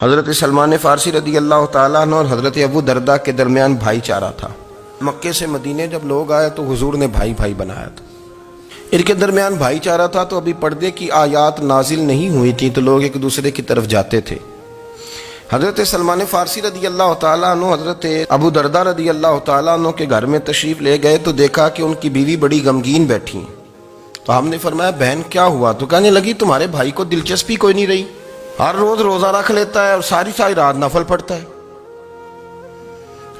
حضرت سلمان فارسی رضی اللہ تعالیٰ عنہ اور حضرت ابو دردہ کے درمیان بھائی چارہ تھا۔ مکے سے مدینے جب لوگ آئے تو حضور نے بھائی بھائی بنایا تھا۔ ان کے درمیان بھائی چارہ تھا تو ابھی پردے کی آیات نازل نہیں ہوئی تھی تو لوگ ایک دوسرے کی طرف جاتے تھے۔ حضرت سلمان فارسی رضی اللہ تعالیٰ عنہ حضرت ابو دردہ رضی اللہ تعالیٰ عنہ کے گھر میں تشریف لے گئے تو دیکھا کہ ان کی بیوی بڑی غمگین بیٹھی ہیں۔ تو ہم نے فرمایا بہن کیا ہوا؟ تو کہنے لگی تمہارے بھائی کو دلچسپی کوئی نہیں رہی، ہر روز روزہ رکھ لیتا ہے اور ساری رات نفل پڑھتا ہے۔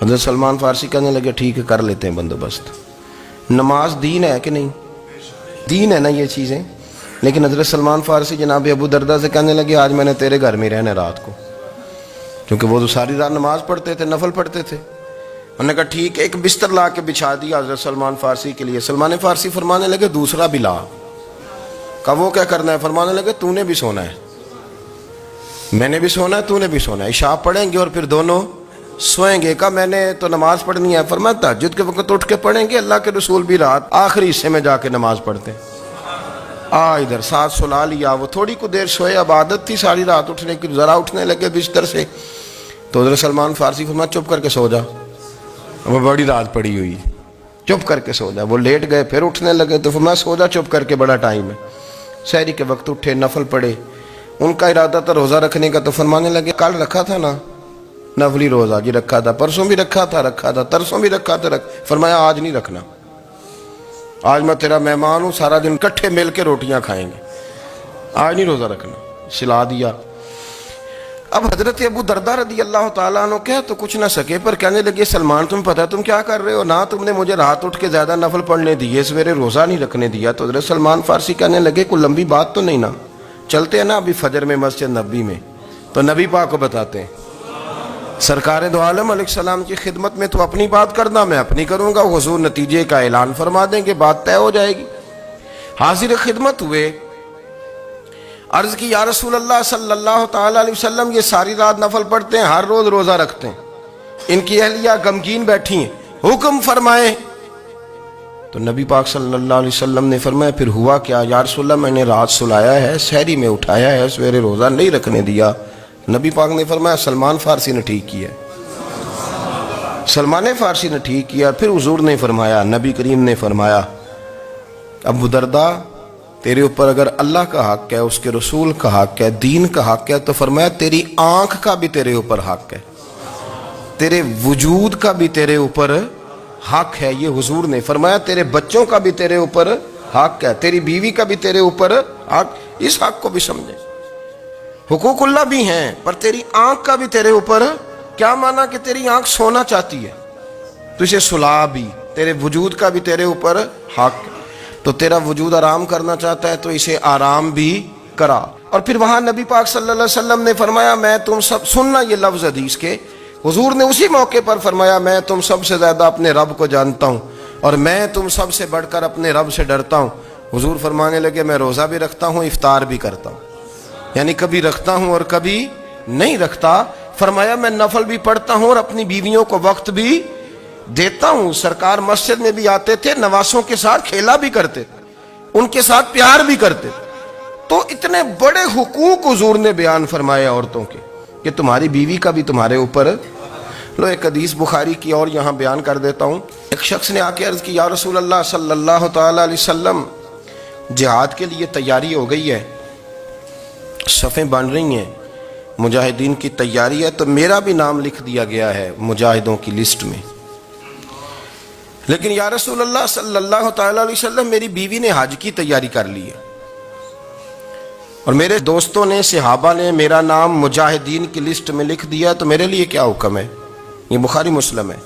حضرت سلمان فارسی کہنے لگے ٹھیک ہے کر لیتے ہیں بندوبست۔ نماز دین ہے کہ نہیں؟ دین ہے نا یہ چیزیں۔ لیکن حضرت سلمان فارسی جناب ابو دردہ سے کہنے لگے آج میں نے تیرے گھر میں رہنا رات کو، کیونکہ وہ تو ساری رات نماز پڑھتے تھے، نفل پڑھتے تھے۔ انہوں نے کہا ٹھیک ہے، ایک بستر لا کے بچھا دیا حضرت سلمان فارسی کے لیے۔ سلمان فارسی فرمانے لگے دوسرا بھی لا۔ کہا وہ کیا کرنا ہے؟ فرمانے لگے تو نے بھی سونا ہے، میں نے بھی سونا ہے، تو نے بھی سونا ہے، عشاء پڑھیں گے اور پھر دونوں سوئیں گے۔ کہا میں نے تو نماز پڑھنی ہے۔ فرمایا تہجد کے وقت اٹھ کے پڑھیں گے، اللہ کے رسول بھی رات آخری حصے میں جا کے نماز پڑھتے ہیں۔ ادھر ساتھ سلا لیا، وہ تھوڑی کو دیر سوئے، اب عادت تھی ساری رات اٹھنے کی، ذرا اٹھنے لگے بستر سے تو حضرت سلمان فارسی فرمایا چپ کر کے سو جا، وہ بڑی رات پڑی ہوئی، چپ کر کے سو جا۔ وہ لیٹ گئے، پھر اٹھنے لگے تو فرمایا سو جا چپ کر کے، بڑا ٹائم ہے۔ سحری کے وقت اٹھے، نفل پڑھے۔ ان کا ارادہ تھا روزہ رکھنے کا تو فرمانے لگے کل رکھا تھا نا نفلی روزہ، جی رکھا تھا، پرسوں بھی رکھا تھا، ترسوں بھی رکھا تھا۔ فرمایا آج نہیں رکھنا، آج میں تیرا مہمان ہوں، سارا دن کٹھے مل کے روٹیاں کھائیں گے، آج نہیں روزہ رکھنا، سلا دیا۔ اب حضرت ابو دردہ رضی اللہ تعالیٰ عنہ کہہ تو کچھ نہ سکے، پر کہنے لگے سلمان تم پتہ تم کیا کر رہے ہو؟ نہ تم نے مجھے رات اٹھ کے زیادہ نفل پڑھنے دیے، سویرے روزہ نہیں رکھنے دیا۔ تو حضرت سلمان فارسی کہنے لگے کوئی لمبی بات تو نہیں نا، چلتے ہیں نا ابھی فجر میں مسجد نبی میں تو نبی پاک کو بتاتے ہیں، سرکار دو عالم علیہ السلام کی خدمت میں تو اپنی بات کرنا، میں اپنی کروں گا، حضور نتیجے کا اعلان فرما دیں گے، بات طے ہو جائے گی۔ حاضر خدمت ہوئے، عرض کی یا رسول اللہ صلی اللہ تعالی علیہ وسلم یہ ساری رات نفل پڑھتے ہیں، ہر روز روزہ رکھتے ہیں، ان کی اہلیہ غمگین بیٹھی ہیں، حکم فرمائیں۔ تو نبی پاک صلی اللہ علیہ وسلم نے فرمایا پھر ہوا کیا؟ یا رسول اللہ میں نے رات سلایا ہے، سحری میں اٹھایا ہے، سویرے روزہ نہیں رکھنے دیا۔ نبی پاک نے فرمایا سلمان فارسی نے ٹھیک کیا، سلمان فارسی نے ٹھیک کیا۔ پھر حضور نے فرمایا، نبی کریم نے فرمایا ابو دردہ تیرے اوپر اگر اللہ کا حق ہے، اس کے رسول کا حق ہے، دین کا حق ہے، تو فرمایا تیری آنکھ کا بھی تیرے اوپر حق ہے، تیرے وجود کا بھی تیرے اوپر حق ہے۔ یہ حضور نے فرمایا تیرے بچوں کا بھی تیرے اوپر حق ہے، تیری بیوی کا بھی تیرے اوپر حق۔ اس حق کو بھی سمجھے، حقوق اللہ بھی ہیں، پر تیری آنکھ کا بھی تیرے اوپر کیا مانا کہ تیری آنکھ سونا چاہتی ہے تو اسے سلا بھی، تیرے وجود کا بھی تیرے اوپر حق ہے، تو تیرا وجود آرام کرنا چاہتا ہے تو اسے آرام بھی کرا۔ اور پھر وہاں نبی پاک صلی اللہ علیہ وسلم نے فرمایا میں تم سب، سننا یہ لفظ حدیث کے، حضور نے اسی موقع پر فرمایا میں تم سب سے زیادہ اپنے رب کو جانتا ہوں اور میں تم سب سے بڑھ کر اپنے رب سے ڈرتا ہوں۔ حضور فرمانے لگے میں روزہ بھی رکھتا ہوں، افطار بھی کرتا ہوں، یعنی کبھی رکھتا ہوں اور کبھی نہیں رکھتا۔ فرمایا میں نفل بھی پڑھتا ہوں اور اپنی بیویوں کو وقت بھی دیتا ہوں۔ سرکار مسجد میں بھی آتے تھے، نواسوں کے ساتھ کھیلا بھی کرتے تھے، ان کے ساتھ پیار بھی کرتے تھے۔ تو اتنے بڑے حقوق حضور نے بیان فرمایا عورتوں کے کہ تمہاری بیوی کا بھی تمہارے اوپر۔ لو ایک حدیث بخاری کی اور یہاں بیان کر دیتا ہوں۔ ایک شخص نے آ کے عرض کی یا رسول اللہ صلی اللہ تعالی علیہ وسلم جہاد کے لیے تیاری ہو گئی ہے، صفیں بن رہی ہیں، مجاہدین کی تیاری ہے، تو میرا بھی نام لکھ دیا گیا ہے مجاہدوں کی لسٹ میں، لیکن یا رسول اللہ صلی اللہ تعالی علیہ وسلم میری بیوی نے حج کی تیاری کر لی ہے اور میرے دوستوں نے، صحابہ نے میرا نام مجاہدین کی لسٹ میں لکھ دیا، تو میرے لیے کیا حکم ہے؟ یہ بخاری مسلم ہے۔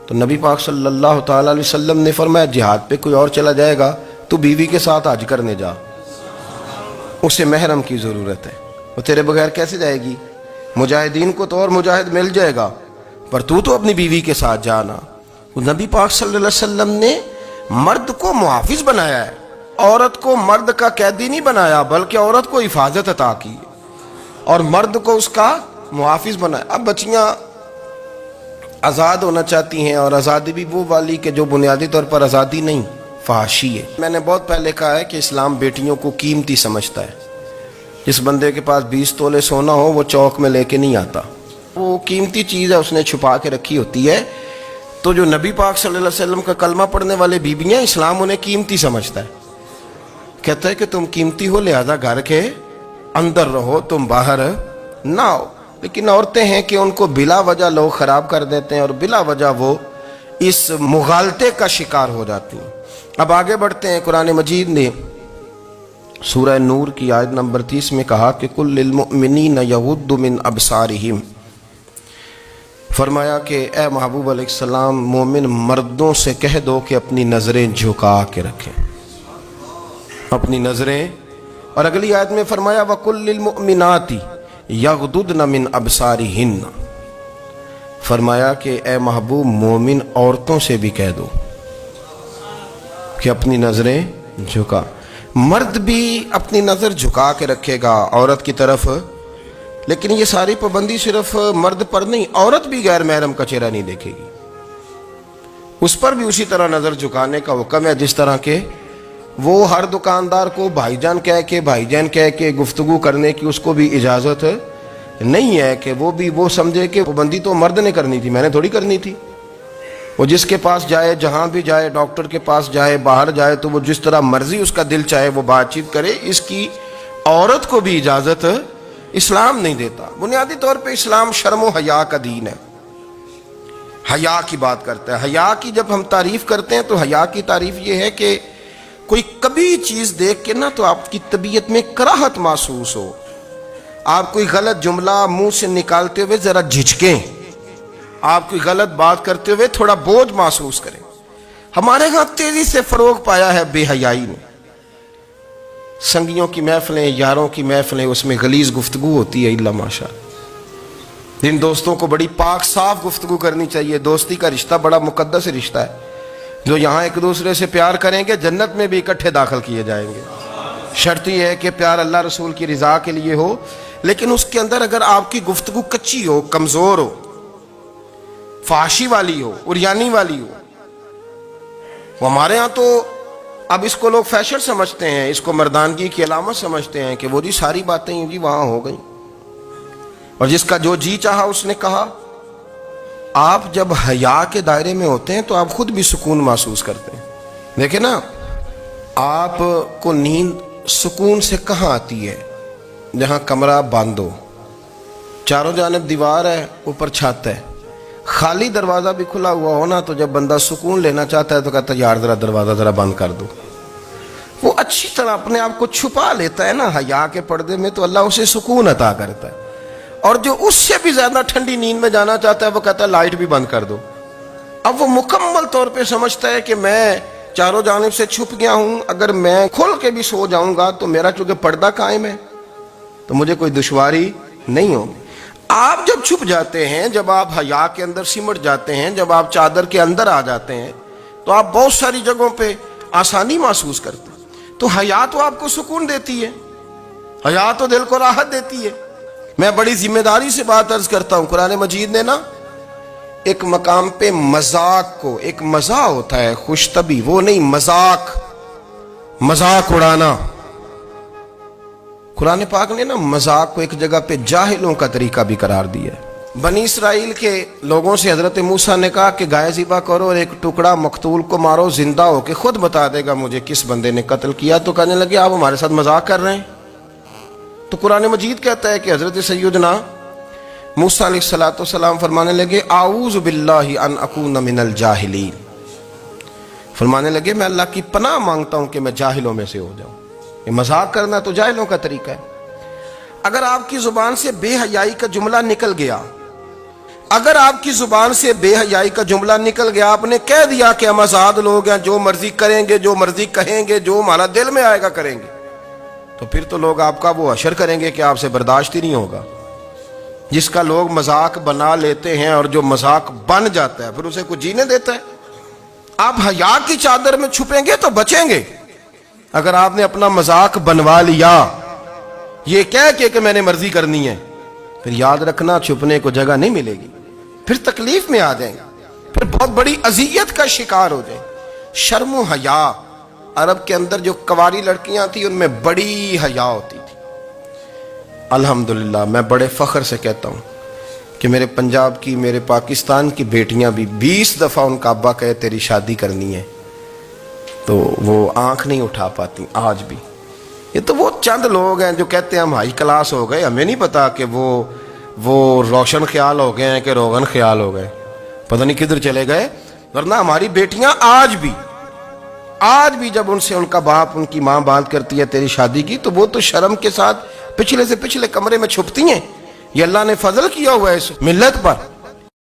تو نبی پاک صلی اللہ تعالی علیہ وسلم نے فرمایا جہاد پہ کوئی اور چلا جائے گا تو بیوی کے ساتھ حج کرنے جا، اسے محرم کی ضرورت ہے، وہ تیرے بغیر کیسے جائے گی؟ مجاہدین کو تو اور مجاہد مل جائے گا، پر تو اپنی بیوی کے ساتھ جانا۔ نبی پاک صلی اللہ علیہ وسلم نے مرد کو محافظ بنایا ہے، عورت کو مرد کا قیدی نہیں بنایا، بلکہ عورت کو حفاظت عطا کی اور مرد کو اس کا محافظ بنایا۔ اب بچیاں آزاد ہونا چاہتی ہیں، اور آزادی بھی وہ والی کہ جو بنیادی طور پر آزادی نہیں، فحاشی ہے۔ میں نے بہت پہلے کہا ہے کہ اسلام بیٹیوں کو قیمتی سمجھتا ہے، جس بندے کے پاس 20 تولے سونا ہو وہ چوک میں لے کے نہیں آتا، وہ قیمتی چیز ہے، اس نے چھپا کے رکھی ہوتی ہے۔ تو جو نبی پاک صلی اللہ علیہ وسلم کا کلمہ پڑھنے والے بیویاں، اسلام انہیں قیمتی سمجھتا ہے، کہتا ہے کہ تم قیمتی ہو لہذا گھر کے اندر رہو، تم باہر نہ آؤ۔ لیکن عورتیں ہیں کہ ان کو بلا وجہ لوگ خراب کر دیتے ہیں اور بلا وجہ وہ اس مغالطے کا شکار ہو جاتی ہیں۔ اب آگے بڑھتے ہیں۔ قرآن مجید نے سورہ نور کی آیت نمبر 30 میں کہا کہ کل للمؤمنین یغضوا من ابصارہم، فرمایا کہ اے محبوب علیہ السلام مومن مردوں سے کہہ دو کہ اپنی نظریں جھکا کے رکھیں، اپنی نظریں۔ اور اگلی آیت میں فرمایا وَقُلْ لِلْمُؤْمِنَاتِ يَغْضُضْنَ مِنْ أَبْصَارِهِنَّ، فرمایا کہ اے محبوب مومن عورتوں سے بھی کہہ دو کہ اپنی نظریں جھکا۔ مرد بھی اپنی نظر جھکا کے رکھے گا عورت کی طرف، لیکن یہ ساری پابندی صرف مرد پر نہیں، عورت بھی غیر محرم کا چہرہ نہیں دیکھے گی، اس پر بھی اسی طرح نظر جھکانے کا حکم ہے جس طرح کہ وہ ہر دکاندار کو بھائی جان کہہ کے گفتگو کرنے کی اس کو بھی اجازت نہیں ہے کہ وہ سمجھے کہ پابندی تو مرد نے کرنی تھی، میں نے تھوڑی کرنی تھی۔ وہ جس کے پاس جائے، جہاں بھی جائے، ڈاکٹر کے پاس جائے، باہر جائے، تو وہ جس طرح مرضی اس کا دل چاہے وہ بات چیت کرے، اس کی عورت کو بھی اجازت اسلام نہیں دیتا۔ بنیادی طور پہ اسلام شرم و حیا کا دین ہے، حیا کی بات کرتا ہے۔ حیا کی جب ہم تعریف کرتے ہیں تو حیا کی تعریف یہ ہے کہ کوئی کبھی چیز دیکھ کے نہ تو آپ کی طبیعت میں کراہت محسوس ہو، آپ کوئی غلط جملہ منہ سے نکالتے ہوئے ذرا جھجکیں، آپ کوئی غلط بات کرتے ہوئے تھوڑا بوجھ محسوس کریں۔ ہمارے ہاں تیزی سے فروغ پایا ہے بے حیائی نے، سنگیوں کی محفلیں، یاروں کی محفلیں، اس میں غلیظ گفتگو ہوتی ہے الا ماشاء اللہ۔ جن دوستوں کو بڑی پاک صاف گفتگو کرنی چاہیے، دوستی کا رشتہ بڑا مقدس رشتہ ہے، جو یہاں ایک دوسرے سے پیار کریں گے جنت میں بھی اکٹھے داخل کیے جائیں گے۔ شرط یہ ہے کہ پیار اللہ رسول کی رضا کے لیے ہو، لیکن اس کے اندر اگر آپ کی گفتگو کچی ہو، کمزور ہو، فحاشی والی ہو، عریانی والی ہو، وہ ہمارے ہاں تو اب اس کو لوگ فیشن سمجھتے ہیں، اس کو مردانگی کی علامت سمجھتے ہیں کہ وہ جی ساری باتیں جی وہاں ہو گئیں اور جس کا جو جی چاہا اس نے کہا۔ آپ جب حیا کے دائرے میں ہوتے ہیں تو آپ خود بھی سکون محسوس کرتے ہیں۔ دیکھیں نا، آپ کو نیند سکون سے کہاں آتی ہے؟ جہاں کمرہ بند ہو، چاروں جانب دیوار ہے، اوپر چھت ہے، خالی دروازہ بھی کھلا ہوا ہونا تو جب بندہ سکون لینا چاہتا ہے تو کہتا ہے یار ذرا دروازہ ذرا بند کر دو۔ وہ اچھی طرح اپنے آپ کو چھپا لیتا ہے نا حیا کے پردے میں، تو اللہ اسے سکون عطا کرتا ہے۔ اور جو اس سے بھی زیادہ ٹھنڈی نیند میں جانا چاہتا ہے وہ کہتا ہے لائٹ بھی بند کر دو۔ اب وہ مکمل طور پہ سمجھتا ہے کہ میں چاروں جانب سے چھپ گیا ہوں، اگر میں کھل کے بھی سو جاؤں گا تو میرا چونکہ پردہ قائم ہے تو مجھے کوئی دشواری نہیں ہوگی۔ آپ جب چھپ جاتے ہیں، جب آپ حیا کے اندر سمٹ جاتے ہیں، جب آپ چادر کے اندر آ جاتے ہیں تو آپ بہت ساری جگہوں پہ آسانی محسوس کرتے ہیں۔ تو حیا تو آپ کو سکون دیتی ہے، حیا تو دل کو راحت دیتی ہے۔ میں بڑی ذمہ داری سے بات عرض کرتا ہوں، قرآن مجید نے نا ایک مقام پہ مذاق کو، ایک مزاح ہوتا ہے خوش طبی، وہ نہیں مذاق اڑانا، قرآن پاک نے نا مذاق کو ایک جگہ پہ جاہلوں کا طریقہ بھی قرار دیا ہے۔ بنی اسرائیل کے لوگوں سے حضرت موسیٰ نے کہا کہ گائے ذبح کرو اور ایک ٹکڑا مقتول کو مارو، زندہ ہو کے خود بتا دے گا مجھے کس بندے نے قتل کیا۔ تو کہنے لگے آپ ہمارے ساتھ مذاق کر رہے ہیں۔ تو قرآن مجید کہتا ہے کہ حضرت سیدنا موسیٰ علیہ السلام فرمانے لگے اعوذ باللہ ان اکون من الجاہلین، فرمانے لگے میں اللہ کی پناہ مانگتا ہوں کہ میں جاہلوں میں سے ہو جاؤں۔ یہ مذاق کرنا تو جاہلوں کا طریقہ ہے۔ اگر آپ کی زبان سے بے حیائی کا جملہ نکل گیا، اگر آپ کی زبان سے بے حیائی کا جملہ نکل گیا، آپ نے کہہ دیا کہ ہم آزاد لوگ ہیں، جو مرضی کریں گے، جو مرضی کہیں گے، جو ہمارا دل میں آئے گا کریں گے، تو پھر تو لوگ آپ کا وہ حشر کریں گے کہ آپ سے برداشت ہی نہیں ہوگا۔ جس کا لوگ مذاق بنا لیتے ہیں اور جو مذاق بن جاتا ہے پھر اسے کچھ جینے دیتا ہے۔ آپ حیا کی چادر میں چھپیں گے تو بچیں گے۔ اگر آپ نے اپنا مذاق بنوا لیا یہ کہہ کے کہ میں نے مرضی کرنی ہے، پھر یاد رکھنا چھپنے کو جگہ نہیں ملے گی، پھر تکلیف میں آ جائیں گے، پھر بہت بڑی اذیت کا شکار ہو جائیں۔ شرم و حیا، عرب کے اندر جو کنواری لڑکیاں تھیں ان میں بڑی حیا ہوتی تھی، الحمدللہ میں بڑے فخر سے کہتا ہوں کہ میرے پنجاب کی، میرے پاکستان کی بیٹیاں بھی 20 دفعہ ان کا ابا کہے تیری شادی کرنی ہے تو وہ آنکھ نہیں اٹھا پاتی آج بھی۔ یہ تو وہ چند لوگ ہیں جو کہتے ہیں ہم ہائی کلاس ہو گئے، ہمیں نہیں پتا کہ وہ روشن خیال ہو گئے ہیں کہ روغن خیال ہو گئے، پتہ نہیں کدھر چلے گئے۔ ورنہ ہماری بیٹیاں آج بھی جب ان سے ان کا باپ، ان کی ماں بات کرتی ہے تیری شادی کی، تو وہ تو شرم کے ساتھ پچھلے سے پچھلے کمرے میں چھپتی ہیں۔ یہ اللہ نے فضل کیا ہوا ہے اس ملت پر۔